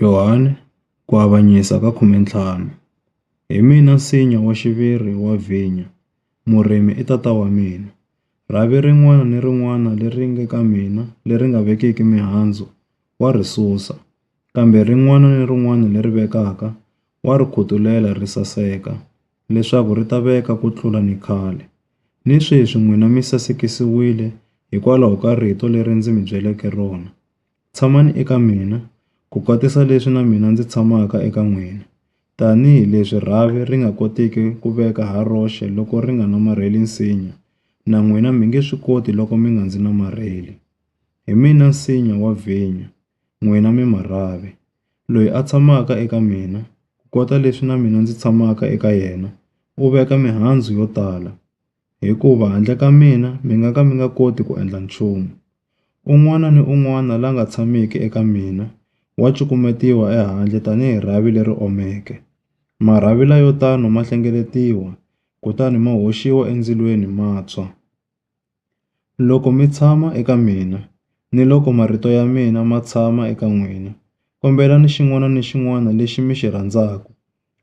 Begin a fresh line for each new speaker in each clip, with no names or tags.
Yohani ku avanyisa ka 15. Hi mina nsinya wa xiviri wa vhinya, murimi i tata wa mina. Rhavi rin'wana ni rin'wana leri nge ka mina leri nga vekiki mihandzu wa ri susa, kambe rin'wana ni rin'wana leri vekaka wa ri khutulela ri saseka, leswaku ri ta veka ku tlula ni khale. Ni sweswi n'wina mi sasekisiwile hikwalaho ka rito leri ndzi mi byeleke rona. Tshamani eka mina, ku kotisa leswi na mina ndzi tshamaka eka n'wina. Tanihi leswi rhavi ri nga kotiki ku veka ha roxe loko ri nga namarheli nsinya, na n'wina mi nge swi koti loko mi nga ndzi namarheli. Hi mina nsinya wa vhinya, n'wina mi marhavi. Loyi a tshamaka eka mina, ku kota leswi na mina ndzi tshamaka eka yena, u veka mihandzu yo tala. Hikuva handle ka mina mi nga ka mi nga koti ku endla nchumu. Un'wana ni un'wana la nga tshamiki eka mina wa cukumetiwa ehandle tanihi rhavi leri omeke. Marhavi layo tano ma hlengeletiwa, kutani ma hoxiwa endzilweni ma tshwa. Loko mi tshama eka mina, ni loko marito ya mina ma tshama eka n'wina, kombelani xin'wana ni xin'wana lexi mi xi rhandzaka,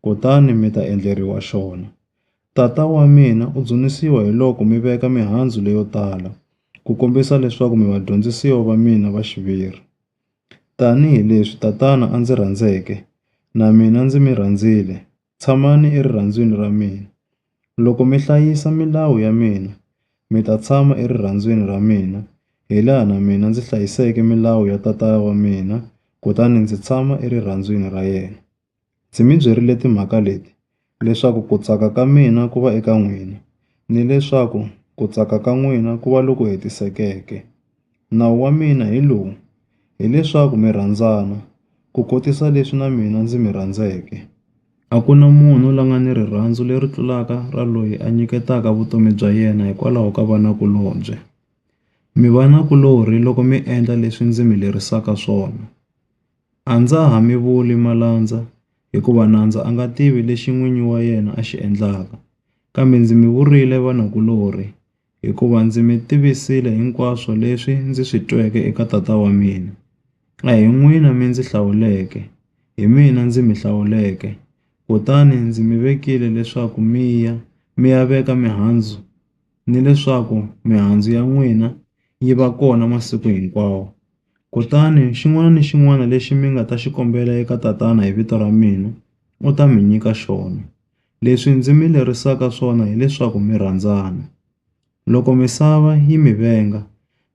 kutani mi ta endleriwa xona. Tata wa mina u dzunisiwa hi loko mi veka mihandzu leyo tala, ku kombisa leswaku mi vadyondzisiwa va mina va xiviri. Tanihi leswi tatana a ndzi rhandzeke, na mina ndzi mi rhandzile, tshamani erirhandzweni ra mina. Loko mi hlayisa milawu ya mina, mi ta tshama erirhandzweni ra mina, hi laha na mina ndzi hlayiseke milawu ya tata wa mina, kutani ndzi tshama erirhandzweni ra yena. Ndzi mi byerile timhaka leti, leswaku ku tsaka ka mina ku va eka n'wina, ni leswaku ku tsaka ka n'wina ku va loku hetisekeke. Nawu wa mina hi lowu, hileswaku mi rhandzana, ku kotisa leswi na mina ndzi mi rhandzeke. A ku na munhu la nga ni rirhandzu leri tlulaka ra loyi a nyiketaka vutomi bya yena hikwalaho ka vanakulobye. Mi vanakulorhi loko mi endla leswi ndzi mi lerisaka swona. A ndza ha mi vuli malandza, hikuva nandza a nga tivi lexi n'winyi wa yena a xi endlaka. Kambe ndzi mi vurile vanakulorhi, hikuva ndzi mi tivisile hinkwaswo leswi ndzi swi tweke eka tata wa mina. A hi n'wina mi ndzi hlawuleke, hi mina ndzi mi hlawuleke. Kutani ndzi mi vekile leswaku mi ya veka mihandzu, ni leswaku mihandzu ya n'wina yi va kona masiku hinkwawo. Kutani xin'wana ni xin'wana lexi mi nga ta xi kombela eka tatana hi vito ra mina, u ta mi nyika xona. Leswi ndzi mi lerisaka swona hileswaku mi rhandzana. Loko misava yi mi venga,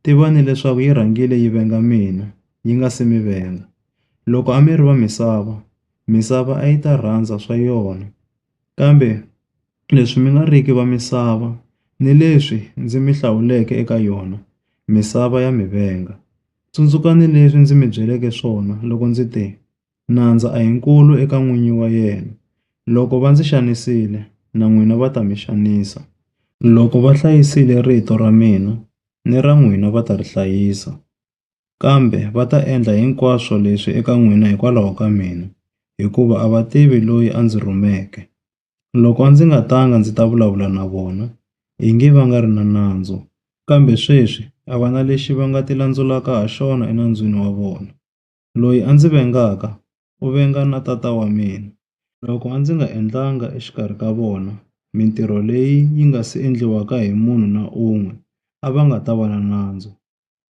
tivani leswaku yi rhangile yi venga mina, yi nga se mi venga. Loko a mi ri va misava, misava a yi ta rhandza swa yona. Kambe leswi mi nga riki va misava, ni leswi ndzi mi hlawuleke eka yona, misava ya mi venga. Tsundzukani leswi ndzi mi byeleke swona loko ndzi te, nandza a yi nkulu eka n'winyi wa yena. Loko va ndzi xanisile, na n'wina va ta mi xanisa. Loko va hlayisile rito ra mina, ni ra n'wina va ta ri hlayisa. Kambe va ta endla hinkwaswo leswi eka n'wina hikwalaho ka mina, hikuva a va tivi loyi a ndzi rhumeke. Loko a ndzi nga tanga ndzi ta vulavula na vona, hi nge va nga ri na nandzu. Kambe sweswi a va na lexi va nga ti landzulaka ha xona enandzwini wa vona. Loyi a ndzi vengaka, u venga na tata wa mina. Loko a ndzi nga endlanga exikarhi ka vona mintirho leyi yi nga si endliwaka hi munhu na un'we, a va nga ta va na nandzu.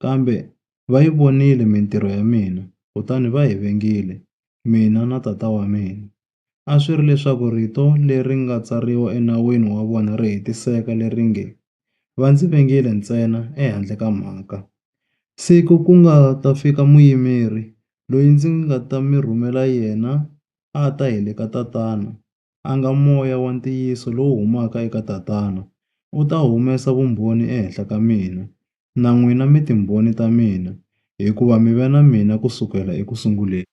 Kambe va yi vonile mintirho ya mina, kutani va hi vengile, mina na tata wa mina. A swi ri leswaku rito leri nga tsariwa enawini wa vona ri hetiseka leri nge, va ndzi vengile ntsena ehandle ka mhaka. Siku ku nga ta fika muyimeri, loyi ndzi nga ta mi rhumela yena a ta hi le ka tatana, a nga Moya wa ntiyiso lowu humaka eka tatana. U ta humesa vumbhoni ehenhla ka mina, na n'wina mi timbhoni ta mina, hikuva mi ve na mina kusukela ekusunguleni.